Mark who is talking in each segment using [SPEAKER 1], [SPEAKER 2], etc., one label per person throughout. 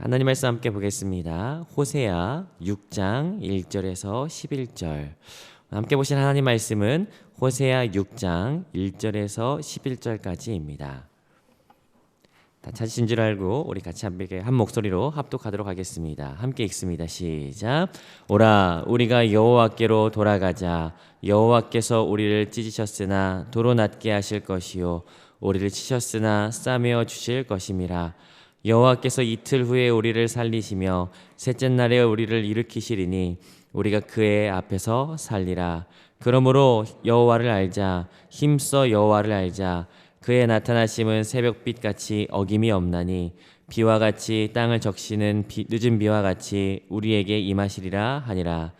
[SPEAKER 1] 하나님 말씀 함께 보겠습니다. 호세아 6장 1절에서 11절. 함께 보신 하나님 말씀은 호세아 6장 1절에서 11절까지입니다. 다 찾으신 줄 알고 우리 같이 함께 한 목소리로 합독하도록 하겠습니다. 함께 읽습니다. 시작. 오라 우리가 여호와께로 돌아가자. 여호와께서 우리를 찢으셨으나 도로 낫게 하실 것이요 우리를 치셨으나 싸매어 주실 것임이라. 여호와께서 이틀 후에 우리를 살리시며 셋째 날에 우리를 일으키시리니 우리가 그의 앞에서 살리라. 그러므로 여호와를 알자. 힘써 여호와를 알자. 그의 나타나심은 새벽빛같이 어김이 없나니 비와 같이 땅을 적시는 늦은 비와 같이 우리에게 임하시리라 하니라.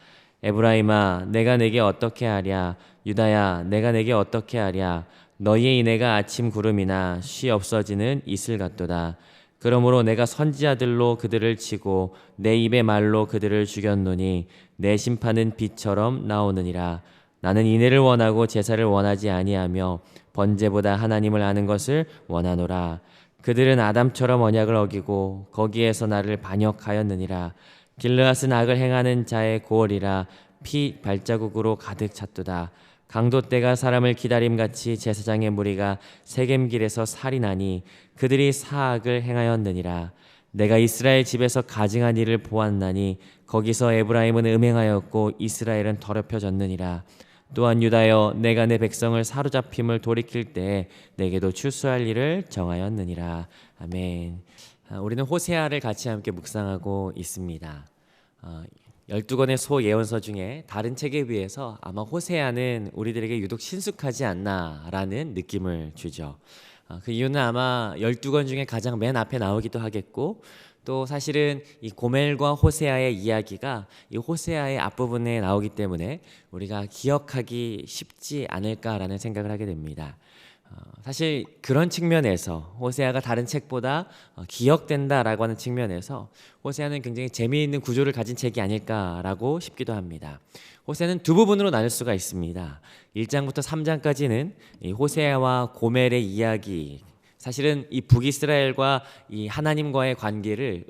[SPEAKER 1] 에브라임아 내가 내게 어떻게 하랴. 유다야 내가 내게 어떻게 하랴. 너희의 인애가 아침 구름이나 쉬 없어지는 이슬 같도다. 그러므로 내가 선지자들로 그들을 치고 내 입의 말로 그들을 죽였노니 내 심판은 빛처럼 나오느니라. 나는 인애를 원하고 제사를 원하지 아니하며 번제보다 하나님을 아는 것을 원하노라. 그들은 아담처럼 언약을 어기고 거기에서 나를 반역하였느니라. 길르앗은 악을 행하는 자의 고을이라. 피 발자국으로 가득 찼도다. 강도 떼가 사람을 기다림같이 제사장의 무리가 세겜길에서 살인하니 그들이 사악을 행하였느니라. 내가 이스라엘 집에서 가증한 일을 보았나니 거기서 에브라임은 음행하였고 이스라엘은 더럽혀졌느니라. 또한 유다여 내가 내 백성을 사로잡힘을 돌이킬 때에 내게도 추수할 일을 정하였느니라. 아멘. 우리는 호세아를 같이 함께 묵상하고 있습니다. 12권의 소예언서 중에 다른 책에 비해서 아마 호세아는 우리들에게 유독 친숙하지 않나라는 느낌을 주죠. 그 이유는 아마 12권 중에 가장 맨 앞에 나오기도 하겠고, 또 사실은 이 고멜과 호세아의 이야기가 이 호세아의 앞부분에 나오기 때문에 우리가 기억하기 쉽지 않을까라는 생각을 하게 됩니다. 사실 그런 측면에서 호세아가 다른 책보다 기억된다라고 하는 측면에서 호세아는 굉장히 재미있는 구조를 가진 책이 아닐까라고 싶기도 합니다. 호세아는 두 부분으로 나눌 수가 있습니다. 1장부터 3장까지는 이 호세아와 고멜의 이야기, 사실은 이 북이스라엘과 이 하나님과의 관계를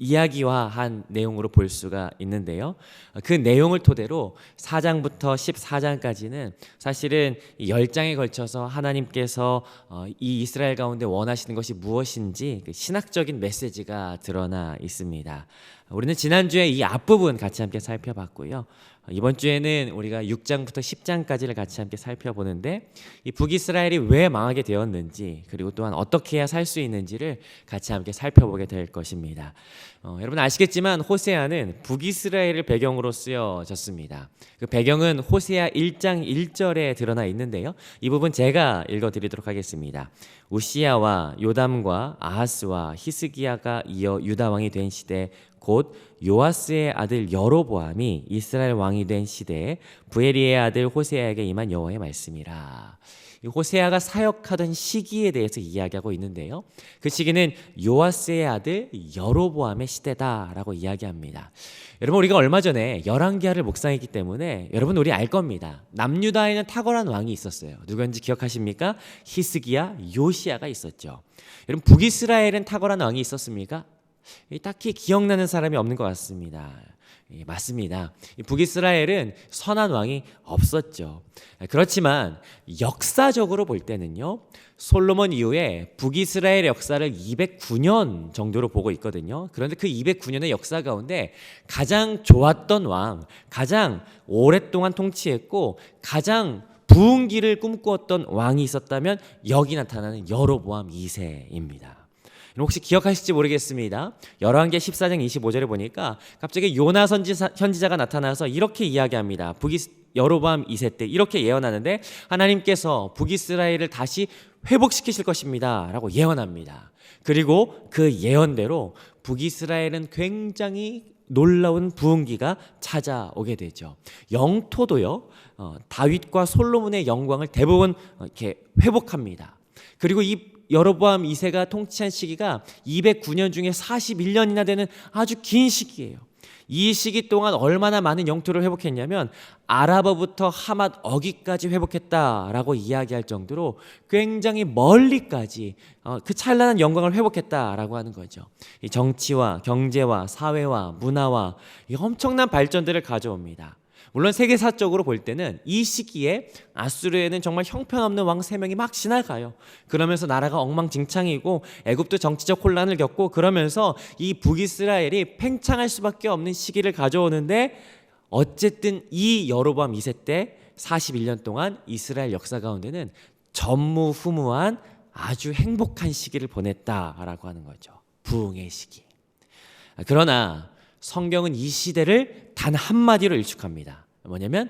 [SPEAKER 1] 이야기화한 내용으로 볼 수가 있는데요. 그 내용을 토대로 4장부터 14장까지는 사실은 10장에 걸쳐서 하나님께서 이 이스라엘 가운데 원하시는 것이 무엇인지 신학적인 메시지가 드러나 있습니다. 우리는 지난주에 이 앞부분 같이 함께 살펴봤고요. 이번 주에는 우리가 6장부터 10장까지를 같이 함께 살펴보는데 이 북이스라엘이 왜 망하게 되었는지, 그리고 또한 어떻게 해야 살 수 있는지를 같이 함께 살펴보게 될 것입니다. 여러분 아시겠지만 호세아는 북이스라엘을 배경으로 쓰여졌습니다. 그 배경은 호세아 1장 1절에 드러나 있는데요. 이 부분 제가 읽어드리도록 하겠습니다. 우시야와 요담과 아하스와 히스기야가 이어 유다 왕이 된 시대, 곧 요아스의 아들 여로보암이 이스라엘 왕이 된 시대에 부에리의 아들 호세아에게 임한 여호와의 말씀이라. 호세아가 사역하던 시기에 대해서 이야기하고 있는데요. 그 시기는 요아스의 아들 여로보암의 시대다라고 이야기합니다. 여러분 우리가 얼마 전에 열왕기하를 묵상했기 때문에 여러분 우리 알 겁니다. 남유다에는 탁월한 왕이 있었어요. 누구인지 기억하십니까? 히스기야, 요시야가 있었죠. 여러분 북이스라엘은 탁월한 왕이 있었습니까? 딱히 기억나는 사람이 없는 것 같습니다. 맞습니다. 북이스라엘은 선한 왕이 없었죠. 그렇지만 역사적으로 볼 때는요, 솔로몬 이후에 북이스라엘 역사를 209년 정도로 보고 있거든요. 그런데 그 209년의 역사 가운데 가장 좋았던 왕, 가장 오랫동안 통치했고 가장 부흥기를 꿈꾸었던 왕이 있었다면 여기 나타나는 여로보암 2세입니다. 혹시 기억하실지 모르겠습니다. 열왕기 14장 25절에 보니까 갑자기 요나 선지자가 나타나서 이렇게 이야기합니다. 여로보암 2세 때 이렇게 예언하는데 하나님께서 북이스라엘을 다시 회복시키실 것입니다 라고 예언합니다. 그리고 그 예언대로 북이스라엘은 굉장히 놀라운 부흥기가 찾아오게 되죠. 영토도요, 다윗과 솔로몬의 영광을 대부분 이렇게 회복합니다. 그리고 이 여로보암 2세가 통치한 시기가 209년 중에 41년이나 되는 아주 긴 시기예요. 이 시기 동안 얼마나 많은 영토를 회복했냐면 아라바부터 하맛 어기까지 회복했다라고 이야기할 정도로 굉장히 멀리까지 그 찬란한 영광을 회복했다라고 하는 거죠. 이 정치와 경제와 사회와 문화와 이 엄청난 발전들을 가져옵니다. 물론 세계사적으로 볼 때는 이 시기에 아수르에는 정말 형편없는 왕 3명이 막 지나가요. 그러면서 나라가 엉망진창이고 애굽도 정치적 혼란을 겪고 그러면서 이 북이스라엘이 팽창할 수밖에 없는 시기를 가져오는데 어쨌든 이 여로보암 2세 때 41년 동안 이스라엘 역사 가운데는 전무후무한 아주 행복한 시기를 보냈다라고 하는 거죠. 부흥의 시기. 그러나 성경은 이 시대를 단 한마디로 일축합니다. 뭐냐면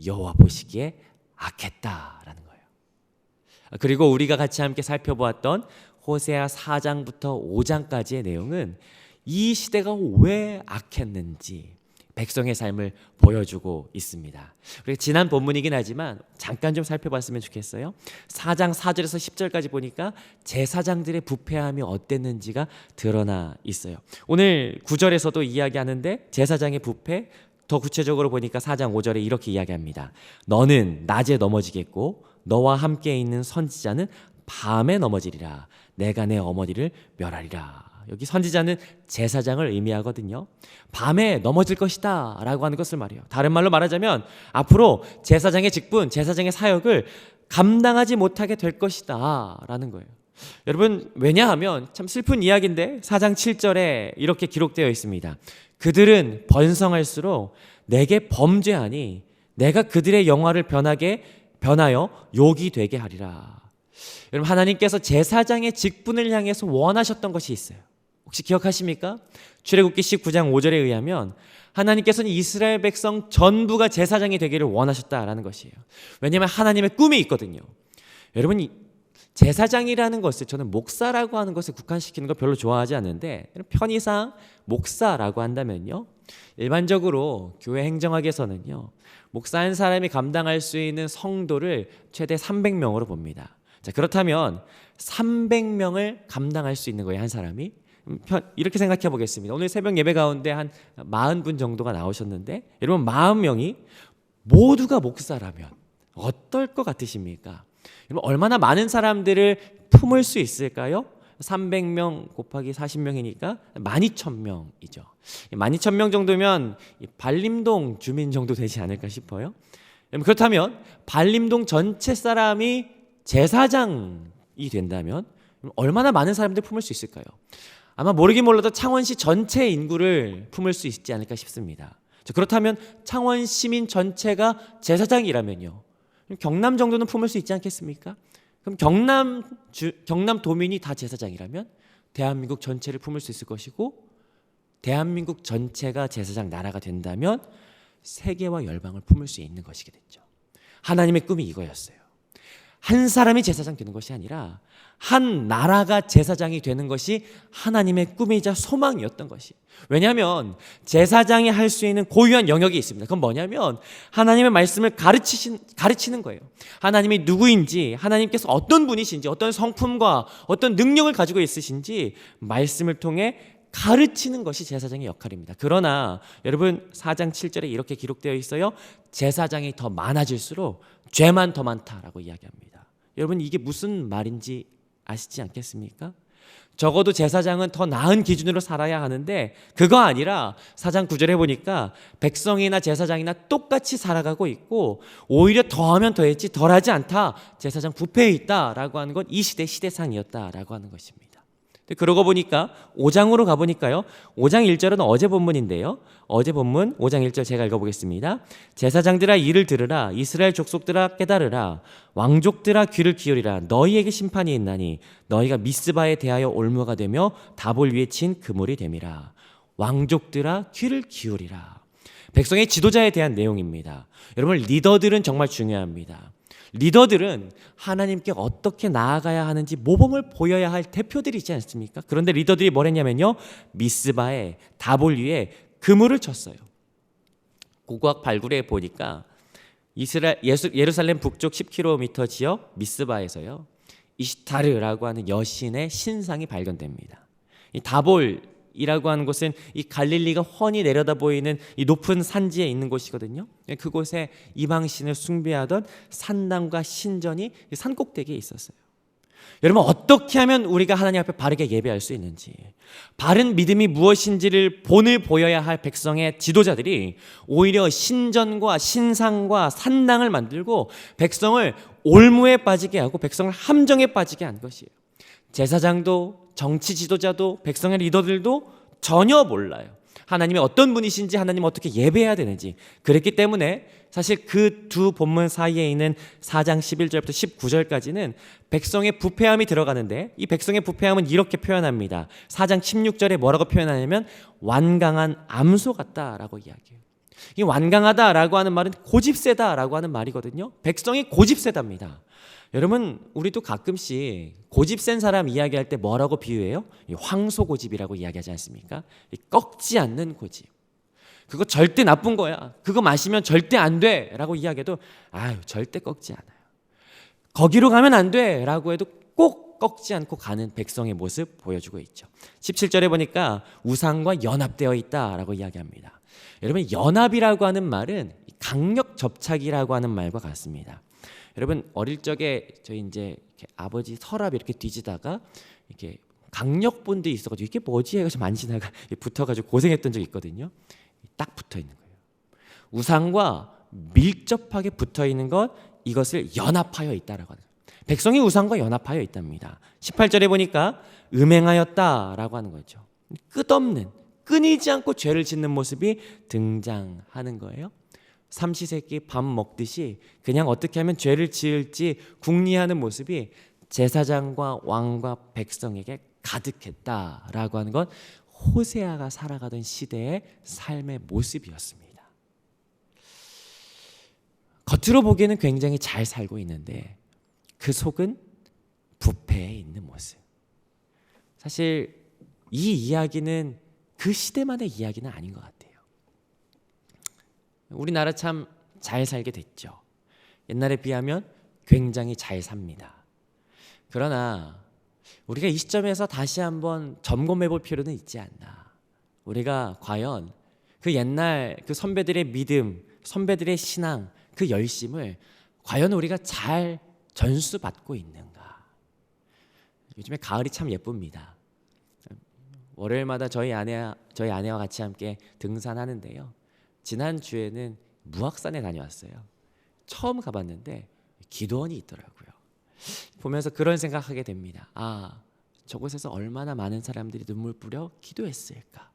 [SPEAKER 1] 여호와 보시기에 악했다라는 거예요. 그리고 우리가 같이 함께 살펴보았던 호세아 4장부터 5장까지의 내용은 이 시대가 왜 악했는지 백성의 삶을 보여주고 있습니다. 우리가 지난 본문이긴 하지만 잠깐 좀 살펴봤으면 좋겠어요. 4장 4절에서 10절까지 보니까 제사장들의 부패함이 어땠는지가 드러나 있어요. 오늘 9절에서도 이야기하는데 제사장의 부패, 더 구체적으로 보니까 4장 5절에 이렇게 이야기합니다. 너는 낮에 넘어지겠고 너와 함께 있는 선지자는 밤에 넘어지리라. 내가 내 어머니를 멸하리라. 여기 선지자는 제사장을 의미하거든요. 밤에 넘어질 것이다 라고 하는 것을 말해요. 다른 말로 말하자면 앞으로 제사장의 직분, 제사장의 사역을 감당하지 못하게 될 것이다 라는 거예요. 여러분, 왜냐하면 참 슬픈 이야기인데 4장 7절에 이렇게 기록되어 있습니다. 그들은 번성할수록 내게 범죄하니 내가 그들의 영화를 변하여 욕이 되게 하리라. 여러분, 하나님께서 제사장의 직분을 향해서 원하셨던 것이 있어요. 혹시 기억하십니까? 출애굽기 19장 5절에 의하면 하나님께서는 이스라엘 백성 전부가 제사장이 되기를 원하셨다라는 것이에요. 왜냐하면 하나님의 꿈이 있거든요. 여러분, 제사장이라는 것을 저는 목사라고 하는 것을 국한시키는 거 별로 좋아하지 않는데 편의상 목사라고 한다면요, 일반적으로 교회 행정학에서는요, 목사 한 사람이 감당할 수 있는 성도를 최대 300명으로 봅니다. 자, 그렇다면 300명을 감당할 수 있는 거예요, 한 사람이. 이렇게 생각해 보겠습니다. 오늘 새벽 예배 가운데 한 40분 정도가 나오셨는데 여러분 40명이 모두가 목사라면 어떨 것 같으십니까? 여러분, 얼마나 많은 사람들을 품을 수 있을까요? 300명 곱하기 40명이니까 12,000명이죠. 12,000명 정도면 발림동 주민 정도 되지 않을까 싶어요. 그렇다면 발림동 전체 사람이 제사장이 된다면 얼마나 많은 사람들을 품을 수 있을까요? 아마 모르긴 몰라도 창원시 전체 인구를 품을 수 있지 않을까 싶습니다. 그렇다면 창원 시민 전체가 제사장이라면요, 경남 정도는 품을 수 있지 않겠습니까? 그럼 경남 도민이 다 제사장이라면 대한민국 전체를 품을 수 있을 것이고, 대한민국 전체가 제사장 나라가 된다면 세계와 열방을 품을 수 있는 것이겠죠. 하나님의 꿈이 이거였어요. 한 사람이 제사장 되는 것이 아니라 한 나라가 제사장이 되는 것이 하나님의 꿈이자 소망이었던 것이. 왜냐하면 제사장이 할 수 있는 고유한 영역이 있습니다. 그건 뭐냐면 하나님의 말씀을 가르치는 거예요. 하나님이 누구인지, 하나님께서 어떤 분이신지, 어떤 성품과 어떤 능력을 가지고 있으신지 말씀을 통해 가르치는 것이 제사장의 역할입니다. 그러나 여러분 4장 7절에 이렇게 기록되어 있어요. 제사장이 더 많아질수록 죄만 더 많다라고 이야기합니다. 여러분, 이게 무슨 말인지 아시지 않겠습니까? 적어도 제사장은 더 나은 기준으로 살아야 하는데 그거 아니라 4장 9절에 보니까 백성이나 제사장이나 똑같이 살아가고 있고 오히려 더하면 더했지 덜하지 않다, 제사장 부패해 있다라고 하는 건 이 시대 시대상이었다라고 하는 것입니다. 그러고 보니까 5장으로 가보니까요, 5장 1절은 어제 본문인데요, 어제 본문 5장 1절 제가 읽어보겠습니다. 제사장들아 이를 들으라. 이스라엘 족속들아 깨달으라. 왕족들아 귀를 기울이라. 너희에게 심판이 있나니 너희가 미스바에 대하여 올무가 되며 다볼 위에 친 그물이 됨이라. 왕족들아 귀를 기울이라. 백성의 지도자에 대한 내용입니다. 여러분, 리더들은 정말 중요합니다. 리더들은 하나님께 어떻게 나아가야 하는지 모범을 보여야 할 대표들이지 않습니까? 그런데 리더들이 뭘 했냐면요, 미스바에 다볼 위에 그물을 쳤어요. 고고학 발굴에 보니까 예루살렘 북쪽 10km 지역 미스바에서요, 이시타르라고 하는 여신의 신상이 발견됩니다. 이 다볼, 갈릴리라고 하는 곳은 이 갈릴리가 훤히 내려다 보이는 이 높은 산지에 있는 곳이거든요. 그곳에 이방신을 숭배하던 산당과 신전이 산 꼭대기에 있었어요. 여러분, 어떻게 하면 우리가 하나님 앞에 바르게 예배할 수 있는지, 바른 믿음이 무엇인지를 본을 보여야 할 백성의 지도자들이 오히려 신전과 신상과 산당을 만들고 백성을 올무에 빠지게 하고 백성을 함정에 빠지게 한 것이에요. 제사장도 정치 지도자도 백성의 리더들도 전혀 몰라요. 하나님이 어떤 분이신지, 하나님 어떻게 예배해야 되는지. 그랬기 때문에 사실 그 두 본문 사이에 있는 4장 11절부터 19절까지는 백성의 부패함이 들어가는데, 이 백성의 부패함은 이렇게 표현합니다. 4장 16절에 뭐라고 표현하냐면 완강한 암소 같다라고 이야기해요. 이 완강하다라고 하는 말은 고집세다라고 하는 말이거든요. 백성이 고집세답니다. 여러분, 우리도 가끔씩 고집센 사람 이야기할 때 뭐라고 비유해요? 황소고집이라고 이야기하지 않습니까? 꺾지 않는 고집. 그거 절대 나쁜 거야. 그거 마시면 절대 안 돼 라고 이야기해도 아유, 절대 꺾지 않아요. 거기로 가면 안 돼 라고 해도 꼭 꺾지 않고 가는 백성의 모습 보여주고 있죠. 17절에 보니까 우상과 연합되어 있다라고 이야기합니다. 여러분, 연합이라고 하는 말은 강력 접착이라고 하는 말과 같습니다. 여러분, 어릴 적에 저희 이제 이렇게 아버지 서랍 이렇게 뒤지다가 이렇게 강력본드 있어가지고 이게 뭐지 해가지고 만지다가 붙어가지고 고생했던 적 있거든요. 딱 붙어 있는 거예요. 우상과 밀접하게 붙어 있는 것, 이것을 연합하여 있다라고 하는 거예요. 백성이 우상과 연합하여 있답니다. 18절에 보니까 음행하였다라고 하는 거죠. 끝없는, 끊이지 않고 죄를 짓는 모습이 등장하는 거예요. 삼시세끼 밥 먹듯이 그냥 어떻게 하면 죄를 지을지 궁리하는 모습이 제사장과 왕과 백성에게 가득했다라고 하는 건 호세아가 살아가던 시대의 삶의 모습이었습니다. 겉으로 보기에는 굉장히 잘 살고 있는데 그 속은 부패해 있는 모습. 사실 이 이야기는 그 시대만의 이야기는 아닌 것 같아요. 우리나라 참 잘 살게 됐죠. 옛날에 비하면 굉장히 잘 삽니다. 그러나 우리가 이 시점에서 다시 한번 점검해 볼 필요는 있지 않나. 우리가 과연 그 옛날 그 선배들의 믿음, 선배들의 신앙, 그 열심을 과연 우리가 잘 전수받고 있는가. 요즘에 가을이 참 예쁩니다. 월요일마다 저희 아내와 같이 함께 등산하는데요. 지난주에는 무악산에 다녀왔어요. 처음 가봤는데 기도원이 있더라고요. 보면서 그런 생각하게 됩니다. 아, 저곳에서 얼마나 많은 사람들이 눈물 뿌려 기도했을까.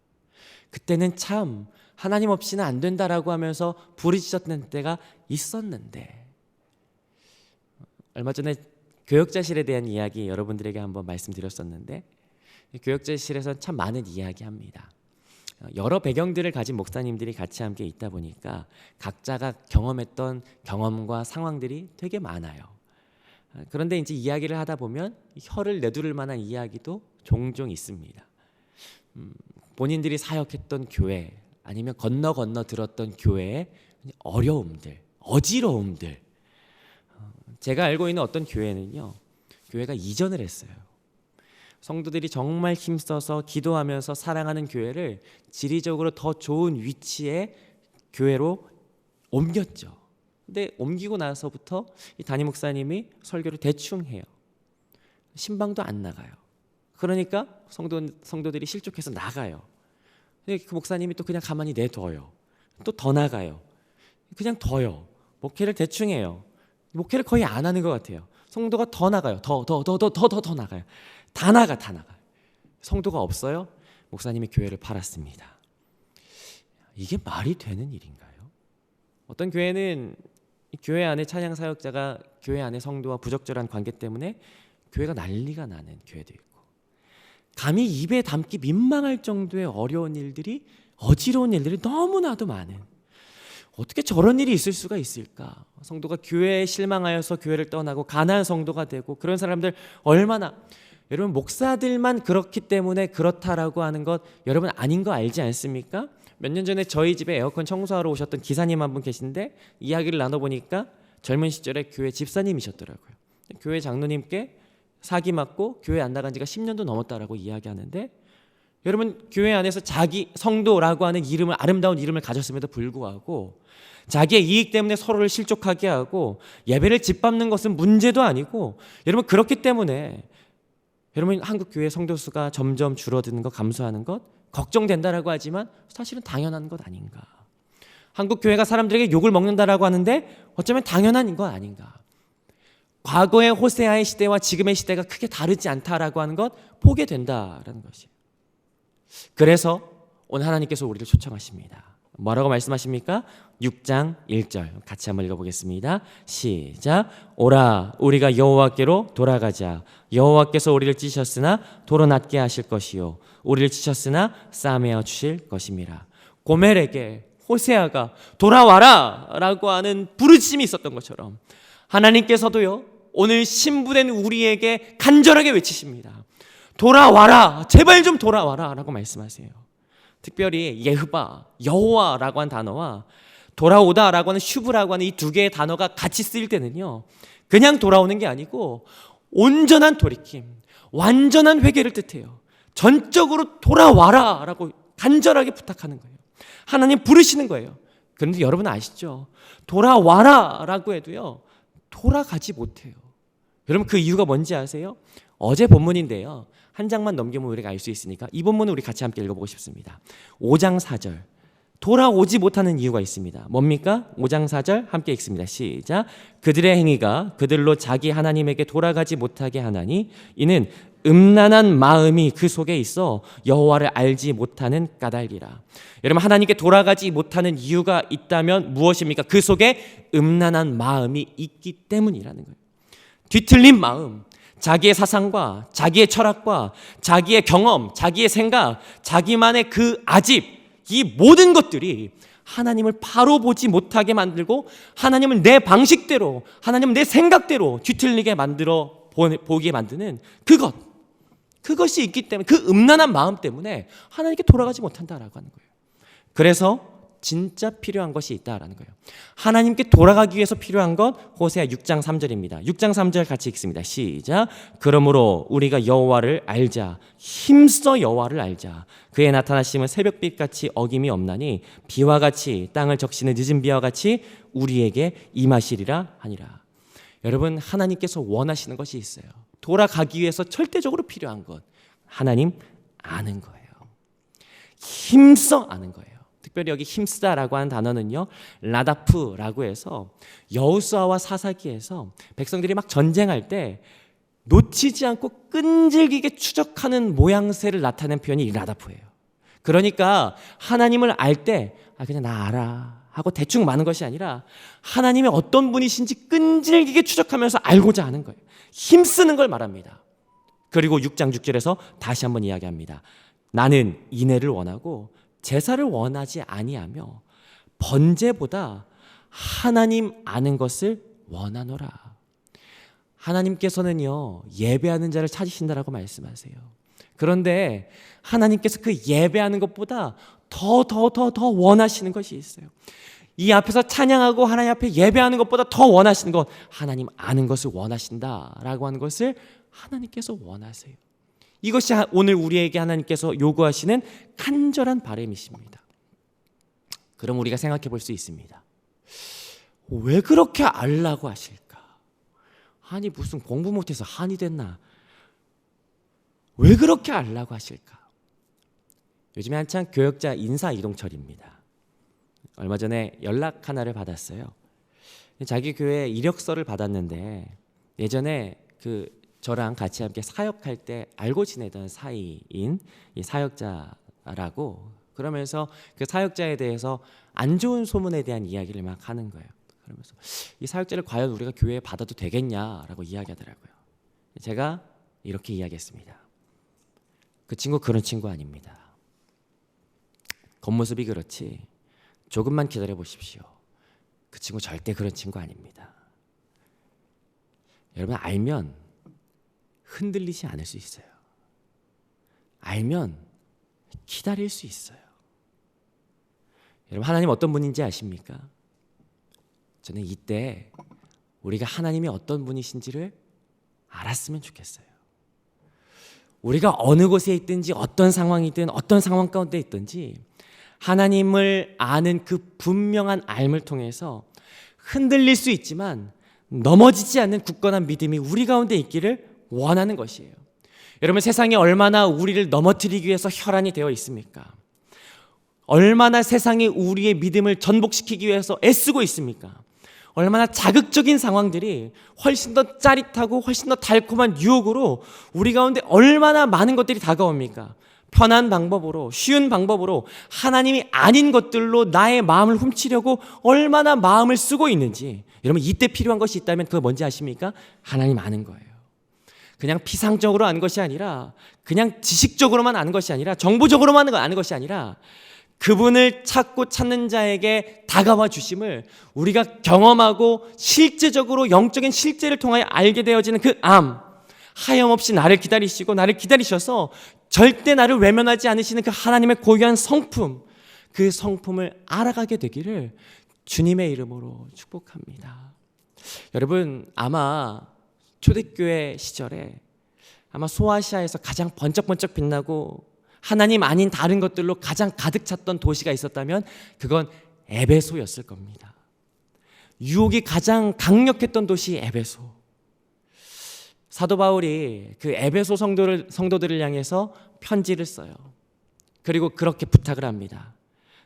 [SPEAKER 1] 그때는 참 하나님 없이는 안 된다라고 하면서 부르짖었던 때가 있었는데, 얼마 전에 교역자실에 대한 이야기 여러분들에게 한번 말씀드렸었는데, 교역자실에서 참 많은 이야기합니다. 여러 배경들을 가진 목사님들이 같이 함께 있다 보니까 각자가 경험했던 경험과 상황들이 되게 많아요. 그런데 이제 이야기를 하다 보면 혀를 내두를 만한 이야기도 종종 있습니다. 본인들이 사역했던 교회, 아니면 건너 들었던 교회의 어려움들, 어지러움들. 제가 알고 있는 어떤 교회는요, 교회가 이전을 했어요. 성도들이 정말 힘써서 기도하면서 사랑하는 교회를 지리적으로 더 좋은 위치의 교회로 옮겼죠. 근데 옮기고 나서부터 이 담임 목사님이 설교를 대충 해요. 신방도 안 나가요. 그러니까 성도들이 실족해서 나가요. 근데 그 목사님이 또 그냥 가만히 내둬요. 또 더 나가요. 그냥 둬요. 목회를 대충 해요. 목회를 거의 안 하는 것 같아요. 성도가 더 나가요. 더 나가요. 다 나가. 성도가 없어요. 목사님이 교회를 팔았습니다. 이게 말이 되는 일인가요? 어떤 교회는 교회 안에 찬양 사역자가 교회 안에 성도와 부적절한 관계 때문에 교회가 난리가 나는 교회도 있고, 감히 입에 담기 민망할 정도의 어려운 일들이, 어지러운 일들이 너무나도 많은, 어떻게 저런 일이 있을 수가 있을까? 성도가 교회에 실망하여서 교회를 떠나고 가난한 성도가 되고, 그런 사람들 얼마나, 여러분 목사들만 그렇기 때문에 그렇다라고 하는 것 여러분 아닌 거 알지 않습니까? 몇 년 전에 저희 집에 에어컨 청소하러 오셨던 기사님 한 분 계신데, 이야기를 나눠보니까 젊은 시절에 교회 집사님이셨더라고요. 교회 장로님께 사기 맞고 교회 안 나간 지가 10년도 넘었다라고 이야기하는데, 여러분 교회 안에서 자기 성도라고 하는 이름을 아름다운 이름을 가졌음에도 불구하고 자기의 이익 때문에 서로를 실족하게 하고 예배를 짓밟는 것은 문제도 아니고 여러분 그렇기 때문에 여러분 한국 교회 성도 수가 점점 줄어드는 것 감소하는 것 걱정된다라고 하지만 사실은 당연한 것 아닌가. 한국 교회가 사람들에게 욕을 먹는다라고 하는데 어쩌면 당연한 것 아닌가. 과거의 호세아의 시대와 지금의 시대가 크게 다르지 않다라고 하는 것 보게 된다라는 것이에요. 그래서 오늘 하나님께서 우리를 초청하십니다. 뭐라고 말씀하십니까? 6장 1절 같이 한번 읽어보겠습니다. 시작. 오라 우리가 여호와께로 돌아가자. 여호와께서 우리를 찢으셨으나 도로 낫게 하실 것이요 우리를 찢으셨으나 싸매어 주실 것임이라. 고멜에게 호세아가 돌아와라 라고 하는 부르짖음이 있었던 것처럼 하나님께서도요 오늘 신부된 우리에게 간절하게 외치십니다. 돌아와라 제발 좀 돌아와라 라고 말씀하세요. 특별히 예흐바 여호와라고 한 단어와 돌아오다라고 하는 슈브라고 하는 이 두 개의 단어가 같이 쓰일 때는요 그냥 돌아오는 게 아니고 온전한 돌이킴 완전한 회개를 뜻해요. 전적으로 돌아와라 라고 간절하게 부탁하는 거예요. 하나님 부르시는 거예요. 그런데 여러분 아시죠? 돌아와라 라고 해도요 돌아가지 못해요. 여러분 그 이유가 뭔지 아세요? 어제 본문인데요 한 장만 넘기면 우리가 알 수 있으니까 이 본문을 우리 같이 함께 읽어보고 싶습니다. 5장 4절 돌아오지 못하는 이유가 있습니다. 뭡니까? 5장 4절 함께 읽습니다. 시작. 그들의 행위가 그들로 자기 하나님에게 돌아가지 못하게 하나니 이는 음란한 마음이 그 속에 있어 여호와를 알지 못하는 까닭이라. 여러분 하나님께 돌아가지 못하는 이유가 있다면 무엇입니까? 그 속에 음란한 마음이 있기 때문이라는 거예요. 뒤틀린 마음, 자기의 사상과 자기의 철학과 자기의 경험, 자기의 생각, 자기만의 그 아집, 이 모든 것들이 하나님을 바로 보지 못하게 만들고 하나님을 내 방식대로, 하나님을 내 생각대로 뒤틀리게 만들어 보게 만드는 그것이 있기 때문에 그 음란한 마음 때문에 하나님께 돌아가지 못한다라고 하는 거예요. 그래서 진짜 필요한 것이 있다라는 거예요. 하나님께 돌아가기 위해서 필요한 것 호세아 6장 3절입니다. 6장 3절 같이 읽습니다. 시작. 그러므로 우리가 여호와를 알자. 힘써 여호와를 알자. 그의 나타나심은 새벽빛같이 어김이 없나니 비와 같이 땅을 적시는 늦은 비와 같이 우리에게 임하시리라 하니라. 여러분 하나님께서 원하시는 것이 있어요. 돌아가기 위해서 절대적으로 필요한 것 하나님 아는 거예요. 힘써 아는 거예요. 특별히 여기 힘쓰다라고 하는 단어는요 라다프라고 해서 여호수아와 사사기에서 백성들이 막 전쟁할 때 놓치지 않고 끈질기게 추적하는 모양새를 나타낸 표현이 이 라다프예요. 그러니까 하나님을 알 때 그냥 나 알아 하고 대충 마는 것이 아니라 하나님의 어떤 분이신지 끈질기게 추적하면서 알고자 하는 거예요. 힘쓰는 걸 말합니다. 그리고 6장 6절에서 다시 한번 이야기합니다. 나는 인애를 원하고 제사를 원하지 아니하며 번제보다 하나님 아는 것을 원하노라. 하나님께서는요 예배하는 자를 찾으신다라고 말씀하세요. 그런데 하나님께서 그 예배하는 것보다 더 원하시는 것이 있어요. 이 앞에서 찬양하고 하나님 앞에 예배하는 것보다 더 원하시는 것 하나님 아는 것을 원하신다라고 하는 것을 하나님께서 원하세요. 이것이 오늘 우리에게 하나님께서 요구하시는 간절한 바람이십니다. 그럼 우리가 생각해 볼 수 있습니다. 왜 그렇게 알라고 하실까? 아니 무슨 공부 못해서 한이 됐나? 왜 그렇게 알라고 하실까? 요즘에 한창 교역자 인사이동철입니다. 얼마 전에 연락 하나를 받았어요. 자기 교회 이력서를 받았는데 예전에 저랑 같이 함께 사역할 때 알고 지내던 사이인 이 사역자라고 그러면서 그 사역자에 대해서 안 좋은 소문에 대한 이야기를 막 하는 거예요. 그러면서 이 사역자를 과연 우리가 교회에 받아도 되겠냐라고 이야기하더라고요. 제가 이렇게 이야기했습니다. 그 친구 그런 친구 아닙니다. 겉모습이 그렇지 조금만 기다려 보십시오. 그 친구 절대 그런 친구 아닙니다. 여러분 알면 흔들리지 않을 수 있어요. 알면 기다릴 수 있어요. 여러분 하나님 어떤 분인지 아십니까? 저는 이때 우리가 하나님이 어떤 분이신지를 알았으면 좋겠어요. 우리가 어느 곳에 있든지 어떤 상황이든 어떤 상황 가운데 있든지 하나님을 아는 그 분명한 알을 통해서 흔들릴 수 있지만 넘어지지 않는 굳건한 믿음이 우리 가운데 있기를 원하는 것이에요. 여러분, 세상이 얼마나 우리를 넘어뜨리기 위해서 혈안이 되어 있습니까? 얼마나 세상이 우리의 믿음을 전복시키기 위해서 애쓰고 있습니까? 얼마나 자극적인 상황들이 훨씬 더 짜릿하고 훨씬 더 달콤한 유혹으로 우리 가운데 얼마나 많은 것들이 다가옵니까? 편한 방법으로, 쉬운 방법으로, 하나님이 아닌 것들로 나의 마음을 훔치려고 얼마나 마음을 쓰고 있는지, 여러분, 이때 필요한 것이 있다면 그거 뭔지 아십니까? 하나님 아는 거예요. 그냥 피상적으로 아는 것이 아니라, 그냥 지식적으로만 아는 것이 아니라, 정보적으로만 아는 것이 아니라 그분을 찾고 찾는 자에게 다가와 주심을 우리가 경험하고 실제적으로 영적인 실제를 통하여 알게 되어지는 그 암, 하염없이 나를 기다리시고 나를 기다리셔서 절대 나를 외면하지 않으시는 그 하나님의 고유한 성품, 그 성품을 알아가게 되기를 주님의 이름으로 축복합니다. 여러분, 아마 초대교회 시절에 아마 소아시아에서 가장 번쩍번쩍 빛나고 하나님 아닌 다른 것들로 가장 가득 찼던 도시가 있었다면 그건 에베소였을 겁니다. 유혹이 가장 강력했던 도시 에베소. 사도 바울이 그 에베소 성도들을 향해서 편지를 써요. 그리고 그렇게 부탁을 합니다.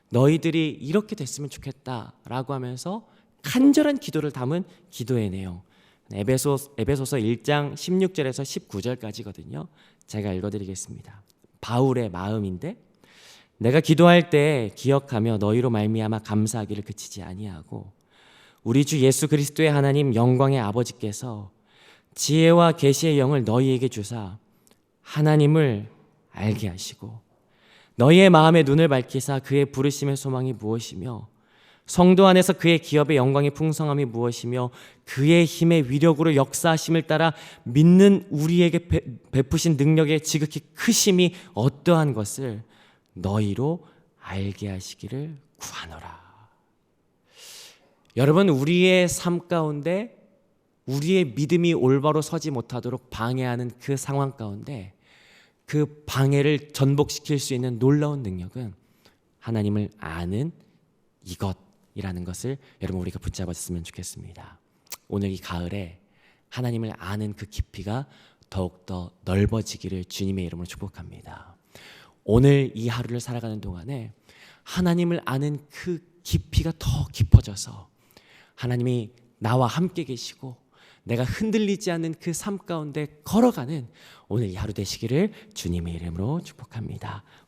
[SPEAKER 1] 너희들이 이렇게 됐으면 좋겠다라고 하면서 간절한 기도를 담은 기도의 내용. 에베소서 1장 16절에서 19절까지거든요. 제가 읽어드리겠습니다. 바울의 마음인데, 내가 기도할 때 기억하며 너희로 말미암아 감사하기를 그치지 아니하고 우리 주 예수 그리스도의 하나님 영광의 아버지께서 지혜와 계시의 영을 너희에게 주사 하나님을 알게 하시고 너희의 마음의 눈을 밝히사 그의 부르심의 소망이 무엇이며 성도 안에서 그의 기업의 영광의 풍성함이 무엇이며 그의 힘의 위력으로 역사하심을 따라 믿는 우리에게 베푸신 능력의 지극히 크심이 어떠한 것을 너희로 알게 하시기를 구하노라. 여러분, 우리의 삶 가운데 우리의 믿음이 올바로 서지 못하도록 방해하는 그 상황 가운데 그 방해를 전복시킬 수 있는 놀라운 능력은 하나님을 아는 이것이라는 것을 여러분 우리가 붙잡았으면 좋겠습니다. 오늘 이 가을에 하나님을 아는 그 깊이가 더욱더 넓어지기를 주님의 이름으로 축복합니다. 오늘 이 하루를 살아가는 동안에 하나님을 아는 그 깊이가 더 깊어져서 하나님이 나와 함께 계시고 내가 흔들리지 않는 그 삶 가운데 걸어가는 오늘 이 하루 되시기를 주님의 이름으로 축복합니다.